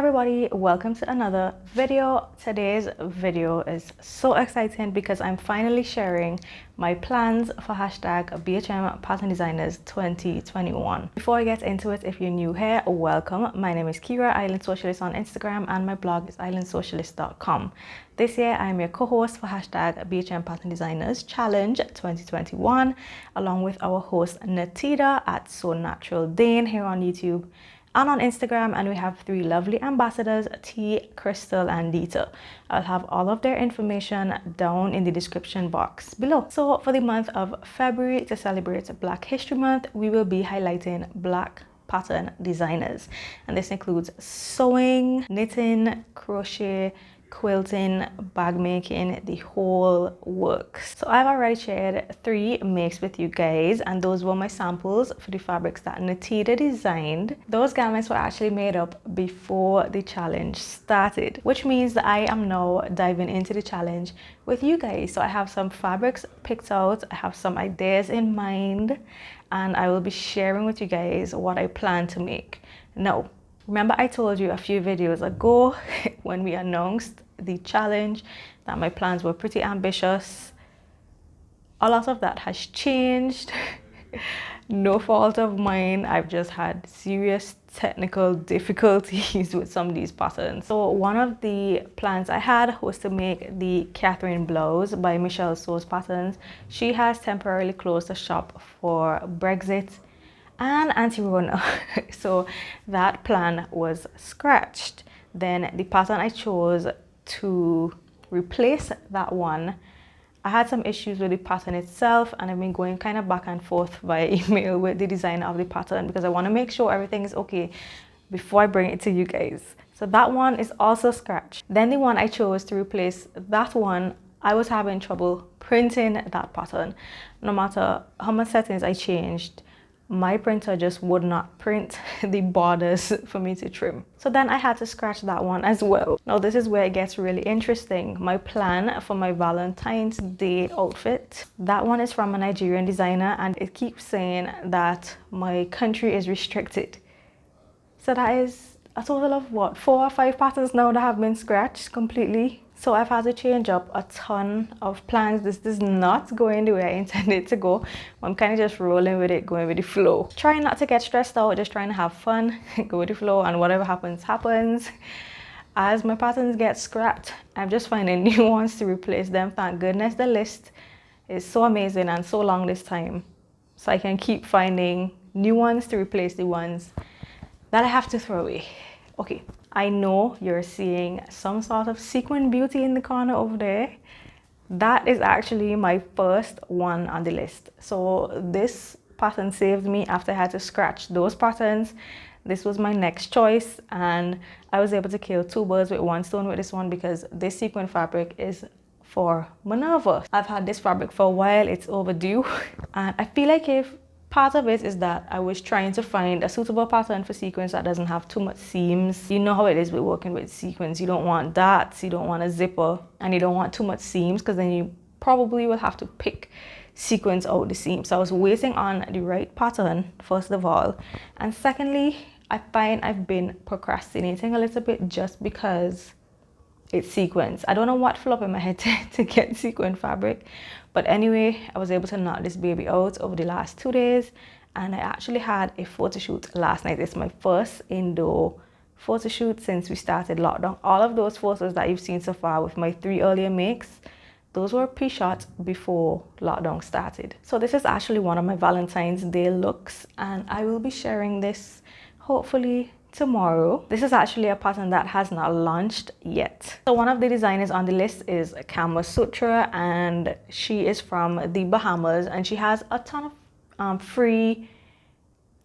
everybody, welcome to another video. Today's video is so exciting because I'm finally sharing my plans for hashtag BHM Pattern Designers 2021. Before I get into it, if you're new here, welcome. My name is Kira, Island Socialist on Instagram, and my blog is islandsocialist.com. This year I'm your co-host for hashtag BHM Pattern Designers Challenge 2021, along with our host Natita at So Natural Dane here on YouTube and on Instagram, and we have three lovely ambassadors, T, Crystal, and Dita. I'll have all of their information down in the description box below. So for the month of February, to celebrate Black History Month, we will be highlighting Black pattern designers, and this includes sewing, knitting, crochet, quilting, bag making, the whole works. So I've already shared 3 makes with you guys, and those were my samples for the fabrics that Natita designed. Those garments were actually made up before the challenge started, which means that I am now diving into the challenge with you guys. So I have some fabrics picked out, I have some ideas in mind, and I will be sharing with you guys what I plan to make. Now, remember I told you a few videos ago when we announced the challenge that my plans were pretty ambitious. A lot of that has changed. No fault of mine. I've just had serious technical difficulties with some of these patterns. So one of the plans I had was to make the Catherine blouse by Michelle Sews Patterns. She has temporarily closed the shop for Brexit and anti-Rona, so that plan was scratched. Then the pattern I chose to replace that one, I had some issues with the pattern itself, and I've been going kind of back and forth via email with the designer of the pattern because I want to make sure everything is okay before I bring it to you guys. So that one is also scratched. Then the one I chose to replace that one, I was having trouble printing that pattern. No matter how much settings I changed, my printer just would not print the borders for me to trim. So then I had to scratch that one as well. Now this is where it gets really interesting. My plan for my Valentine's Day outfit, that one is from a Nigerian designer, and it keeps saying that my country is restricted. So that is a total of what, 4 or 5 patterns now that have been scratched completely. So I've had to change up a ton of plans. This is not going the way I intended to go. I'm kind of just rolling with it, going with the flow. Trying not to get stressed out, just trying to have fun, go with the flow, and whatever happens, happens. As my patterns get scrapped, I'm just finding new ones to replace them. Thank goodness the list is so amazing and so long this time. So I can keep finding new ones to replace the ones that I have to throw away. Okay, I know you're seeing some sort of sequin beauty in the corner over there. That is actually my first one on the list. So this pattern saved me after I had to scratch those patterns. This was my next choice, and I was able to kill 2 birds with 1 stone with this one because this sequin fabric is for Minerva. I've had this fabric for a while, it's overdue, and I feel like if part of it is that I was trying to find a suitable pattern for sequins that doesn't have too much seams. You know how it is with working with sequins. You don't want darts, you don't want a zipper, and you don't want too much seams because then you probably will have to pick sequins out the seams. So I was waiting on the right pattern, first of all. And secondly, I find I've been procrastinating a little bit just because it's sequins. I don't know what flew up in my head to get sequin fabric, but anyway, I was able to knock this baby out over the last 2 days, and I actually had a photo shoot last night. It's my first indoor photo shoot since we started lockdown. All of those photos that you've seen so far with my 3 earlier makes, those were pre-shot before lockdown started. So this is actually one of my Valentine's Day looks, and I will be sharing this hopefully tomorrow. This is actually a pattern that has not launched yet. So one of the designers on the list is Kama Sutra, and she is from the Bahamas, and she has a ton of free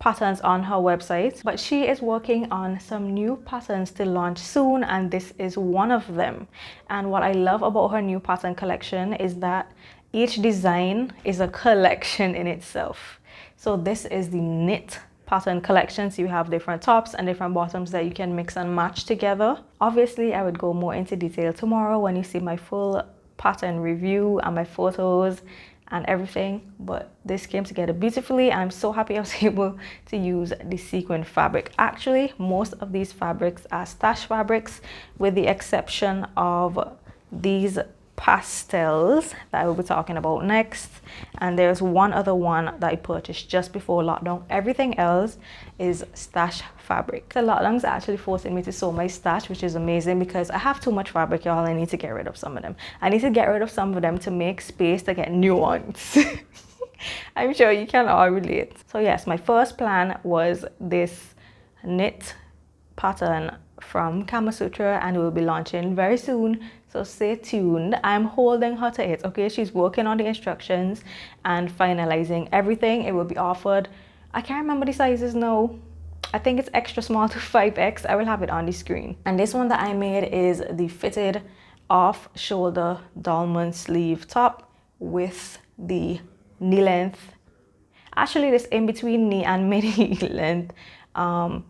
patterns on her website, but she is working on some new patterns to launch soon, and this is one of them. And what I love about her new pattern collection is that each design is a collection in itself. So this is the knit pattern collection, so you have different tops and different bottoms that you can mix and match together. Obviously I would go more into detail tomorrow when you see my full pattern review and my photos and everything, but this came together beautifully. I'm so happy I was able to use the sequin fabric. Actually, most of these fabrics are stash fabrics, with the exception of these pastels that I will be talking about next, and there's one other one that I purchased just before lockdown. Everything else is stash fabric. The lockdown's actually forcing me to sew my stash, which is amazing because I have too much fabric, y'all. I need to get rid of some of them. I need to get rid of some of them to make space to get new ones. I'm sure you can all relate. So yes, my first plan was this knit pattern from Kama Sutra, and we'll be launching very soon, so stay tuned. I'm holding her to it, okay? She's working on the instructions and finalizing everything. It will be offered, I can't remember the sizes now. I think it's extra small to 5X. I will have it on the screen. And this one that I made is the fitted off shoulder dolman sleeve top with the knee length, actually this in between knee and midi length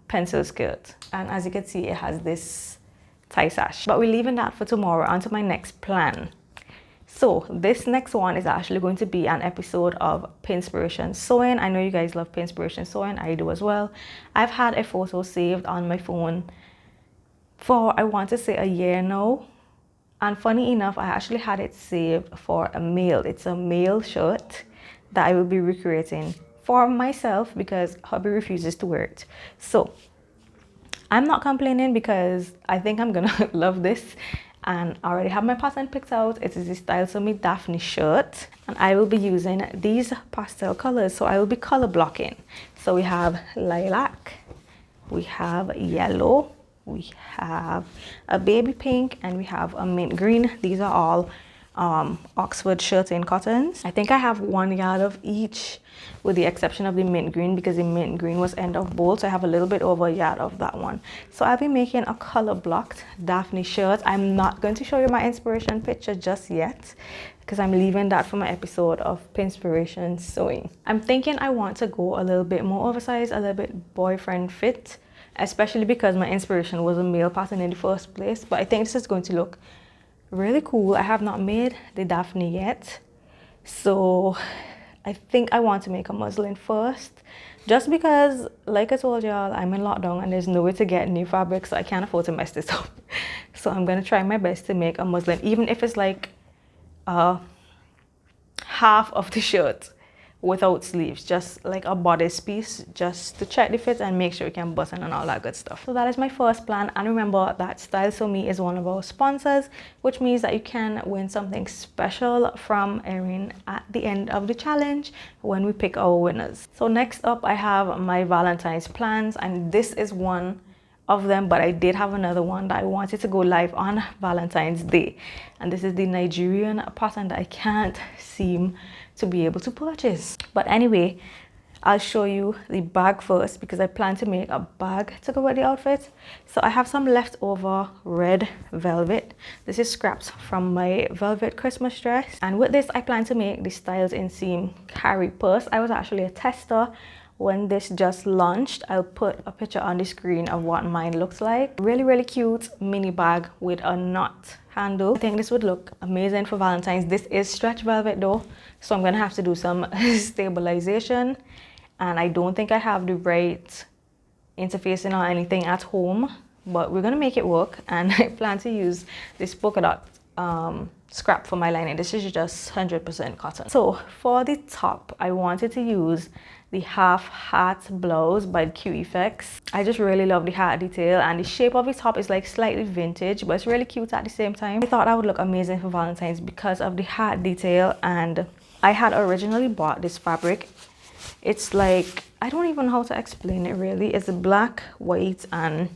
pencil skirt. And as you can see, it has this tie sash, but we're leaving that for tomorrow. On to my next plan. So this next one is actually going to be an episode of Pinspiration Sewing. I know you guys love Pinspiration Sewing. I do as well. I've had a photo saved on my phone for, I want to say, a year now. And funny enough, I actually had it saved for a male. It's a male shirt that I will be recreating for myself because hubby refuses to wear it. So I'm not complaining because I think I'm gonna love this, and I already have my pattern picked out. It is the Style So Me Daphne shirt, and I will be using these pastel colors, so I will be color blocking. So we have lilac, we have yellow, we have a baby pink, and we have a mint green. These are all Oxford shirting cottons. I think I have 1 yard of each, with the exception of the mint green, because the mint green was end of bolt, so I have a little bit over a yard of that one. So I'll be making a color blocked Daphne shirt. I'm not going to show you my inspiration picture just yet because I'm leaving that for my episode of Pinspiration Sewing. I'm thinking I want to go a little bit more oversized, a little bit boyfriend fit, especially because my inspiration was a male pattern in the first place. But I think this is going to look really cool. I have not made the Daphne yet, so I think I want to make a muslin first, just because, like I told y'all, I'm in lockdown and there's no way to get new fabric, so I can't afford to mess this up. So I'm gonna try my best to make a muslin, even if it's like half of the shirt without sleeves, just like a bodice piece, just to check the fit and make sure you can button and all that good stuff. So that is my first plan. And remember that Style So Me is one of our sponsors, which means that you can win something special from Erin at the end of the challenge when we pick our winners. So next up, I have my Valentine's plans, and this is one of them, but I did have another one that I wanted to go live on Valentine's Day, and this is the Nigerian pattern that I can't seem to be able to purchase. But anyway, I'll show you the bag first because I plan to make a bag to go with the outfit. So I have some leftover red velvet. This is scraps from my velvet Christmas dress, and with this I plan to make the Styles Inseam carry purse. I was actually a tester when this just launched. I'll put a picture on the screen of what mine looks like. Really cute mini bag with a knot handle. I think this would look amazing for Valentine's. This is stretch velvet though, so I'm gonna have to do some stabilization, and I don't think I have the right interfacing or anything at home, but we're gonna make it work. And I plan to use this polka dot scrap for my lining. This is just 100% cotton. So for the top, I wanted to use the half hat blouse by Q Effects. I just really love the hat detail, and the shape of the top is like slightly vintage, but it's really cute at the same time. I thought that would look amazing for Valentine's because of the hat detail, and I had originally bought this fabric. It's like, I don't even know how to explain it really. It's black, white, and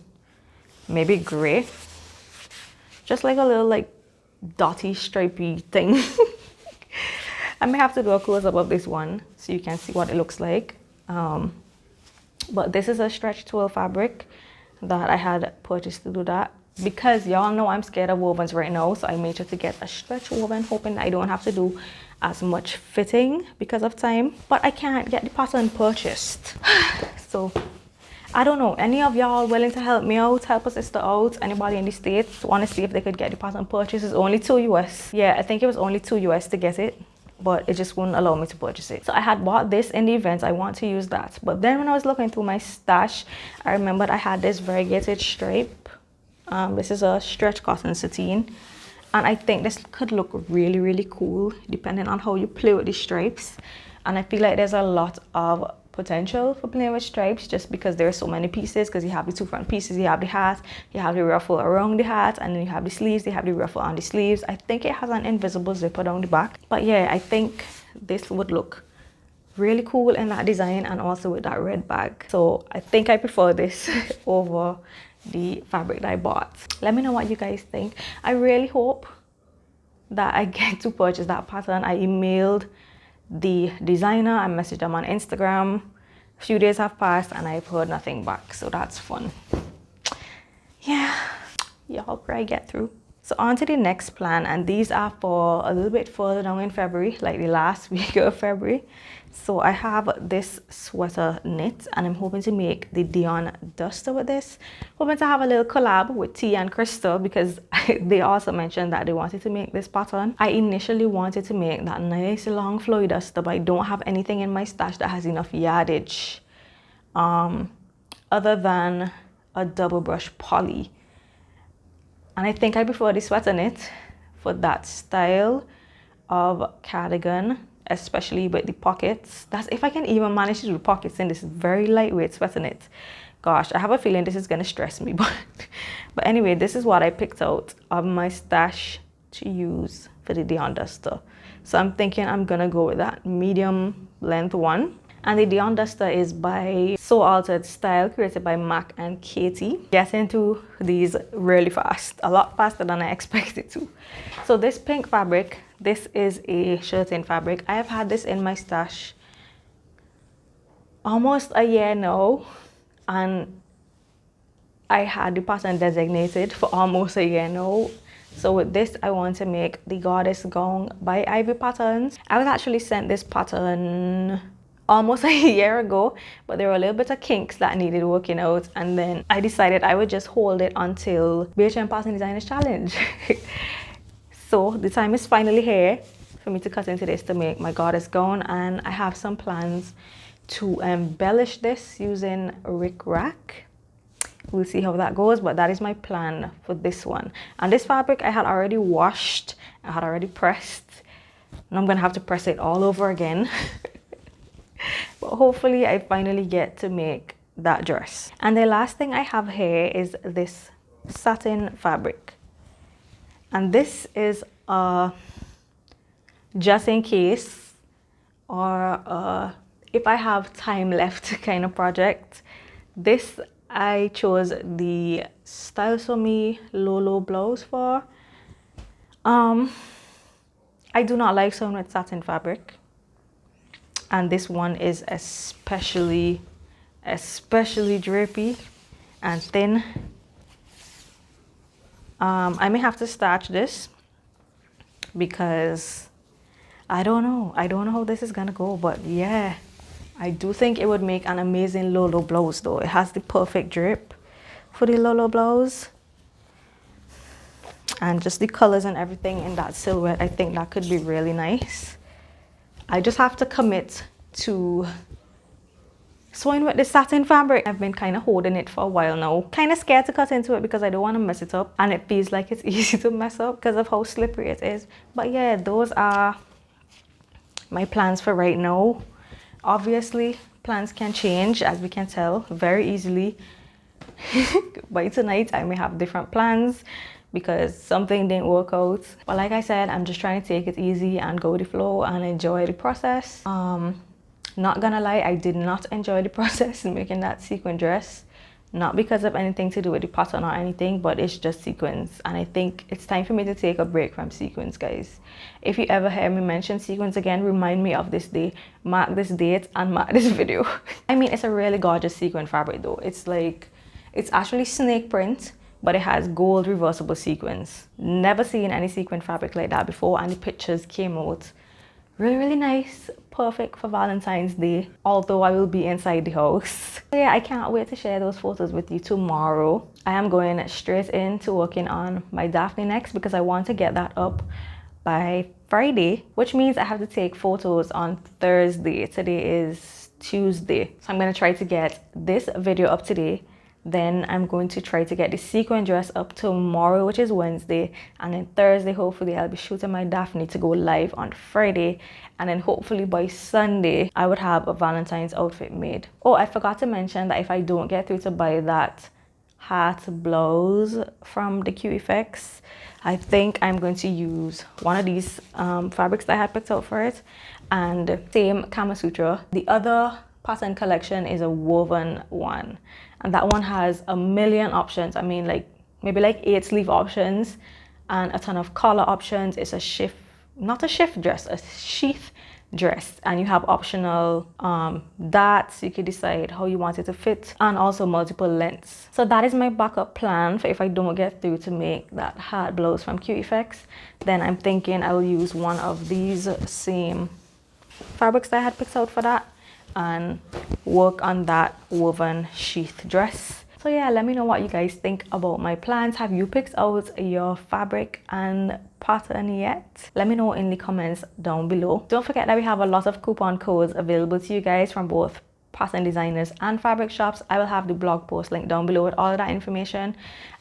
maybe gray. Just like a little like dotty, stripy thing. I may have to do a close-up of this one so you can see what it looks like. But this is a stretch twill fabric that I had purchased to do that, because y'all know I'm scared of wovens right now, so I made sure to get a stretch woven, hoping that I don't have to do as much fitting because of time. But I can't get the pattern purchased. So I don't know, any of y'all willing to help me out, help a sister out? Anybody in the States want to see if they could get the pattern purchased? It's only $2 US. Yeah, I think it was only $2 US to get it. but it just wouldn't allow me to purchase it. So I had bought this in the event. I want to use that. But then when I was looking through my stash, I remembered I had this variegated stripe. This is a stretch cotton sateen. And I think this could look really, really cool depending on how you play with the stripes. And I feel like there's a lot of potential for playing with stripes just because there are so many pieces, because you have the two front pieces, you have the hat, you have the ruffle around the hat, and then you have the sleeves, you have the ruffle on the sleeves. I think it has an invisible zipper down the back. But yeah, I think this would look really cool in that design and also with that red bag. So I think I prefer this over the fabric that I bought. Let me know what you guys think. I really hope that I get to purchase that pattern. I emailed the designer, I messaged them on Instagram. A few days have passed and I've heard nothing back, so that's fun. Yeah, y'all pray I get through. So on to the next plan, and these are for a little bit further down in February, like the last week of February. So I have this sweater knit and I'm hoping to make the Dion duster with this. Hoping to have a little collab with T and Crystal because they also mentioned that they wanted to make this pattern. I initially wanted to make that nice long flowy duster, but I don't have anything in my stash that has enough yardage other than a double brush poly. And I think I prefer the sweater knit for that style of cardigan, especially with the pockets. That's if I can even manage to do pockets in this very lightweight sweater knit. Gosh, I have a feeling this is gonna stress me, but anyway, this is what I picked out of my stash to use for the Dion duster. So I'm thinking I'm gonna go with that medium length one. And the Dion duster is by So Altered Style, created by Mac and Katie. Get into these really fast, a lot faster than I expected to. So this pink fabric, this is a shirting fabric. I have had this in my stash almost a year now, and I had the pattern designated for almost a year now. So with this, I want to make the Goddess Gown by Ivy Patterns. I was actually sent this pattern almost a year ago, but there were a little bit of kinks that needed working out, and then I decided I would just hold it until bhmpatterndesigners challenge. So the time is finally here for me to cut into this to make my Goddess Gown, and I have some plans to embellish this using Rick Rack. We'll see how that goes, but that is my plan for this one. And this fabric I had already washed, I had already pressed, and I'm gonna have to press it all over again. But hopefully I finally get to make that dress. And the last thing I have here is this satin fabric. And this is just in case, or if I have time left kind of project. This I chose the Style So Me Lolo blouse for. I do not like sewing with satin fabric. And this one is especially drapey and thin. I may have to starch this because I don't know how this is gonna go, but yeah, I do think it would make an amazing Lolo blouse though. It has the perfect drape for the Lolo blouse, and just the colors and everything in that silhouette, I think that could be really nice. I just have to commit to sewing with the satin fabric. I've been kind of holding it for a while now. Kind of scared to cut into it because I don't want to mess it up, and it feels like it's easy to mess up because of how slippery it is. But yeah, those are my plans for right now. Obviously, plans can change, as we can tell, very easily. By tonight, I may have different plans because something didn't work out. But like I said, I'm just trying to take it easy and go with the flow and enjoy the process. Not gonna lie, I did not enjoy the process in making that sequin dress. Not because of anything to do with the pattern or anything, but it's just sequins. And I think it's time for me to take a break from sequins, guys. If you ever hear me mention sequins again, remind me of this day, mark this date, and mark this video. I mean, it's a really gorgeous sequin fabric though. It's like, it's actually snake print, but it has gold reversible sequins. Never seen any sequin fabric like that before, and the pictures came out really nice, perfect for Valentine's Day, although I will be inside the house. So yeah, I can't wait to share those photos with you tomorrow. I am going straight into working on my Daphne next because I want to get that up by Friday, which means I have to take photos on Thursday. Today is Tuesday. So I'm going to try to get this video up today. Then I'm going to try to get the sequin dress up tomorrow, which is Wednesday. And then Thursday, hopefully I'll be shooting my Daphne to go live on Friday. And then hopefully by Sunday, I would have a Valentine's outfit made. Oh, I forgot to mention that if I don't get through to buy that hat blouse from the Q Effects, I think I'm going to use one of these fabrics that I had picked out for it, and same Kama Sutra. The other pattern collection is a woven one, and that one has a million options. I mean, like maybe like 8 sleeve options and a ton of color options. It's a shift, not a shift dress, a sheath dress, and you have optional darts. You can decide how you want it to fit, and also multiple lengths. So that is my backup plan for if I don't get through to make that hat blouse from Q Effects. Then I'm thinking I will use one of these same fabrics that I had picked out for that and work on that woven sheath dress. So yeah, let me know what you guys think about my plans. Have you picked out your fabric and pattern yet? Let me know in the comments down below. Don't forget that we have a lot of coupon codes available to you guys from both pattern designers and fabric shops. I will have the blog post link down below with all of that information,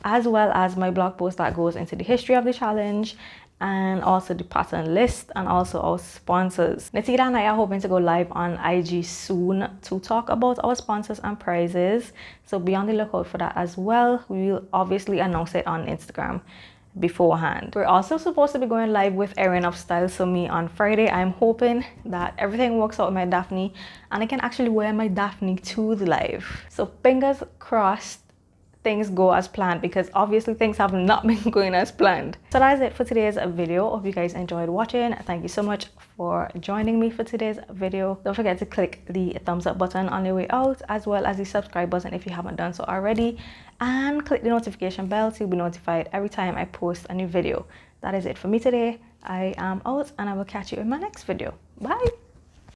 as well as my blog post that goes into the history of the challenge, and also the pattern list, and also our sponsors. Natita and I are hoping to go live on IG soon to talk about our sponsors and prizes, so be on the lookout for that as well. We will obviously announce it on Instagram beforehand. We're also supposed to be going live with Erin of Style So Me on Friday. I'm hoping that everything works out with my Daphne and I can actually wear my Daphne to the live. So fingers crossed things go as planned, because obviously things have not been going as planned. So that is it for today's video. Hope you guys enjoyed watching. Thank you so much for joining me for today's video. Don't forget to click the thumbs up button on your way out, as well as the subscribe button if you haven't done so already, and click the notification bell to be notified every time I post a new video. That is it for me today. I am out, and I will catch you in my next video. Bye.